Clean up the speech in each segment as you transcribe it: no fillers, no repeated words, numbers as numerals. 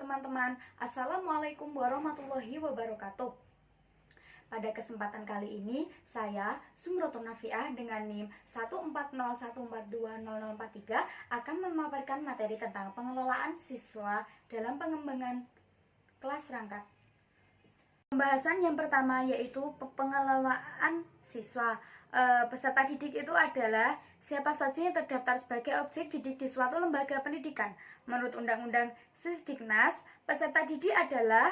teman-teman. Assalamualaikum warahmatullahi wabarakatuh. Pada kesempatan kali ini, saya Sumrotun Nafiah dengan NIM 14014200043 akan memaparkan materi tentang pengelolaan siswa dalam pengembangan kelas rangka. Pembahasan yang pertama yaitu pengelolaan siswa. Peserta didik itu adalah siapa saja yang terdaftar sebagai objek didik di suatu lembaga pendidikan. Menurut Undang-Undang Sisdiknas, peserta didik adalah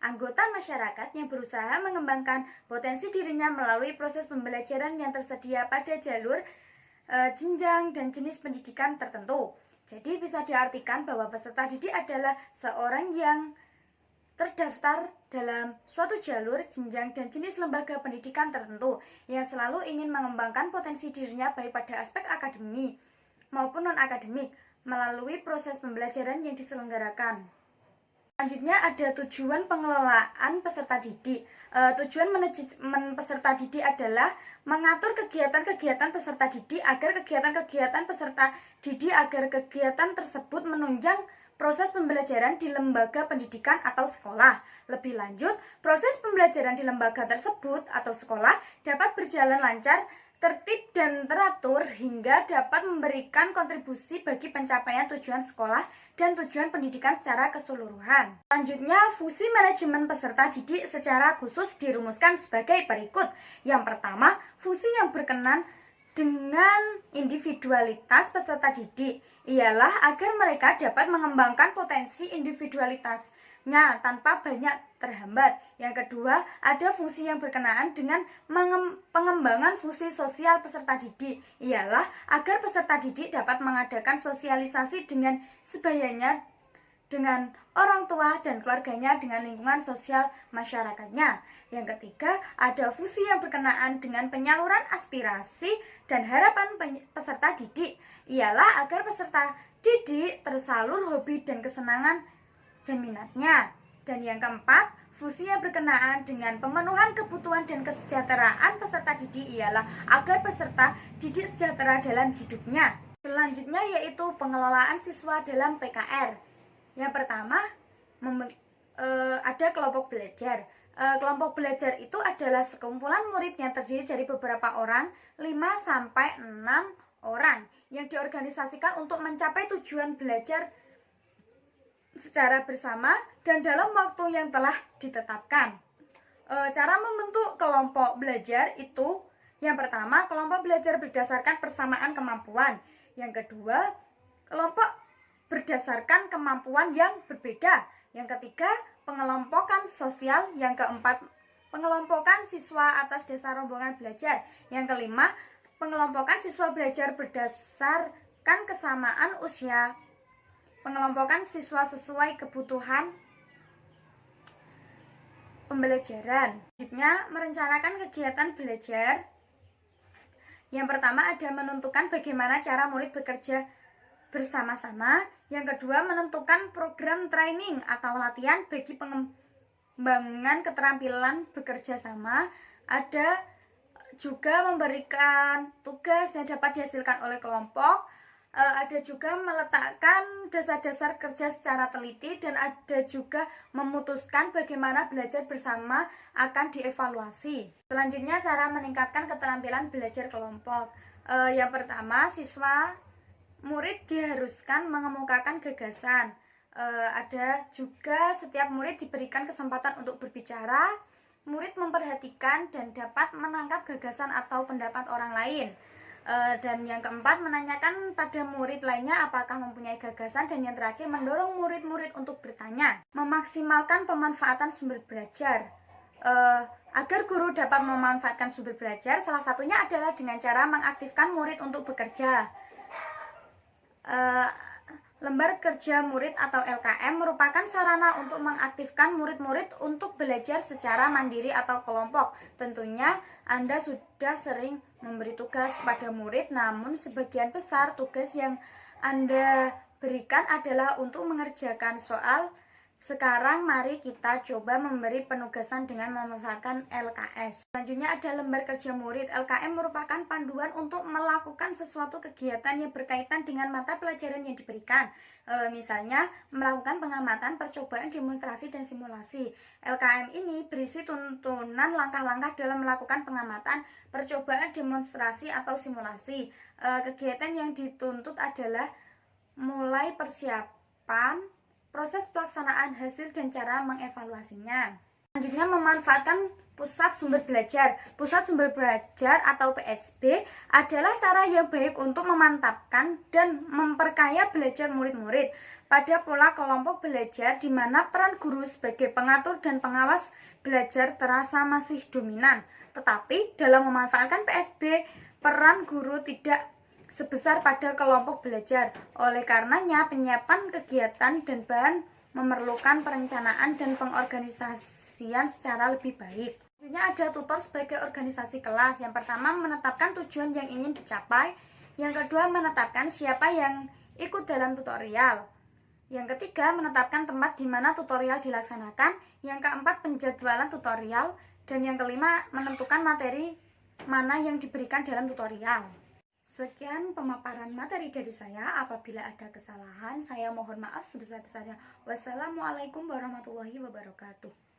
anggota masyarakat yang berusaha mengembangkan potensi dirinya melalui proses pembelajaran yang tersedia pada jalur, jenjang, dan jenis pendidikan tertentu. Jadi bisa diartikan bahwa peserta didik adalah seorang yang terdaftar dalam suatu jalur, jenjang, dan jenis lembaga pendidikan tertentu yang selalu ingin mengembangkan potensi dirinya baik pada aspek akademik maupun non-akademik melalui proses pembelajaran yang diselenggarakan. Selanjutnya ada tujuan pengelolaan peserta didik. Tujuan manajemen peserta didik adalah mengatur kegiatan-kegiatan peserta didik agar kegiatan-kegiatan peserta didik agar kegiatan tersebut menunjang proses pembelajaran di lembaga pendidikan atau sekolah. Lebih lanjut, proses pembelajaran di lembaga tersebut atau sekolah dapat berjalan lancar, tertib, dan teratur hingga dapat memberikan kontribusi bagi pencapaian tujuan sekolah dan tujuan pendidikan secara keseluruhan. Selanjutnya, fungsi manajemen peserta didik secara khusus dirumuskan sebagai berikut. Yang pertama, fungsi yang berkenan dengan individualitas peserta didik ialah agar mereka dapat mengembangkan potensi individualitasnya tanpa banyak terhambat. Yang kedua, ada fungsi yang berkenaan dengan pengembangan fungsi sosial peserta didik ialah agar peserta didik dapat mengadakan sosialisasi dengan sebayanya dengan orang tua dan keluarganya dengan lingkungan sosial masyarakatnya. Yang ketiga, ada fungsi yang berkenaan dengan penyaluran aspirasi dan harapan peserta didik ialah agar peserta didik tersalur hobi dan kesenangan dan minatnya. Dan yang keempat, fungsi yang berkenaan dengan pemenuhan kebutuhan dan kesejahteraan peserta didik ialah agar peserta didik sejahtera dalam hidupnya. Selanjutnya yaitu pengelolaan siswa dalam PKR. Yang pertama, ada kelompok belajar. Kelompok belajar itu adalah sekumpulan murid yang terdiri dari beberapa orang, 5-6 orang, yang diorganisasikan untuk mencapai tujuan belajar secara bersama dan dalam waktu yang telah ditetapkan. Cara membentuk kelompok belajar itu, yang pertama, kelompok belajar berdasarkan persamaan kemampuan. Yang kedua, kelompok berdasarkan kemampuan yang berbeda. Yang ketiga, pengelompokan sosial. Yang keempat, pengelompokan siswa atas dasar rombongan belajar. Yang kelima, pengelompokan siswa belajar berdasarkan kesamaan usia. Pengelompokan siswa sesuai kebutuhan pembelajaran. Selanjutnya, merencanakan kegiatan belajar. Yang pertama ada menentukan bagaimana cara murid bekerja bersama-sama. Yang kedua, menentukan program training atau latihan bagi pengembangan keterampilan bekerja sama. Ada juga memberikan tugas yang dapat dihasilkan oleh kelompok. Ada juga meletakkan dasar-dasar kerja secara teliti, dan ada juga memutuskan bagaimana belajar bersama akan dievaluasi. Selanjutnya, cara meningkatkan keterampilan belajar kelompok. Yang pertama, murid diharuskan mengemukakan gagasan. Ada juga setiap murid diberikan kesempatan untuk berbicara. Murid memperhatikan dan dapat menangkap gagasan atau pendapat orang lain. Dan yang keempat, menanyakan pada murid lainnya apakah mempunyai gagasan. Dan yang terakhir, mendorong murid-murid untuk bertanya. Memaksimalkan pemanfaatan sumber belajar. Agar guru dapat memanfaatkan sumber belajar, salah satunya adalah dengan cara mengaktifkan murid untuk bekerja. Lembar kerja murid atau LKM merupakan sarana untuk mengaktifkan murid-murid untuk belajar secara mandiri atau kelompok. Tentunya Anda sudah sering memberi tugas kepada murid, namun sebagian besar tugas yang Anda berikan adalah untuk mengerjakan soal Sekarang mari kita coba memberi penugasan dengan memanfaatkan LKS. Selanjutnya ada lembar kerja murid. LKM merupakan panduan untuk melakukan sesuatu kegiatan yang berkaitan dengan mata pelajaran yang diberikan. Misalnya melakukan pengamatan, percobaan, demonstrasi, dan simulasi. LKM ini berisi tuntunan langkah-langkah dalam melakukan pengamatan, percobaan, demonstrasi, atau simulasi. Kegiatan yang dituntut adalah mulai persiapan, proses pelaksanaan, hasil, dan cara mengevaluasinya. Selanjutnya memanfaatkan pusat sumber belajar. Pusat sumber belajar atau PSB adalah cara yang baik untuk memantapkan dan memperkaya belajar murid-murid pada pola kelompok belajar di mana peran guru sebagai pengatur dan pengawas belajar terasa masih dominan. Tetapi dalam memanfaatkan PSB, peran guru tidak sebesar pada kelompok belajar. Oleh karenanya, penyiapan kegiatan dan bahan memerlukan perencanaan dan pengorganisasian secara lebih baik. Selanjutnya ada tutor sebagai organisasi kelas. Yang pertama, menetapkan tujuan yang ingin dicapai. Yang kedua, menetapkan siapa yang ikut dalam tutorial. Yang ketiga, menetapkan tempat di mana tutorial dilaksanakan. Yang keempat, penjadwalan tutorial. Dan yang kelima, menentukan materi mana yang diberikan dalam tutorial. Sekian pemaparan materi dari saya. Apabila ada kesalahan, saya mohon maaf sebesar-besarnya. Wassalamualaikum warahmatullahi wabarakatuh.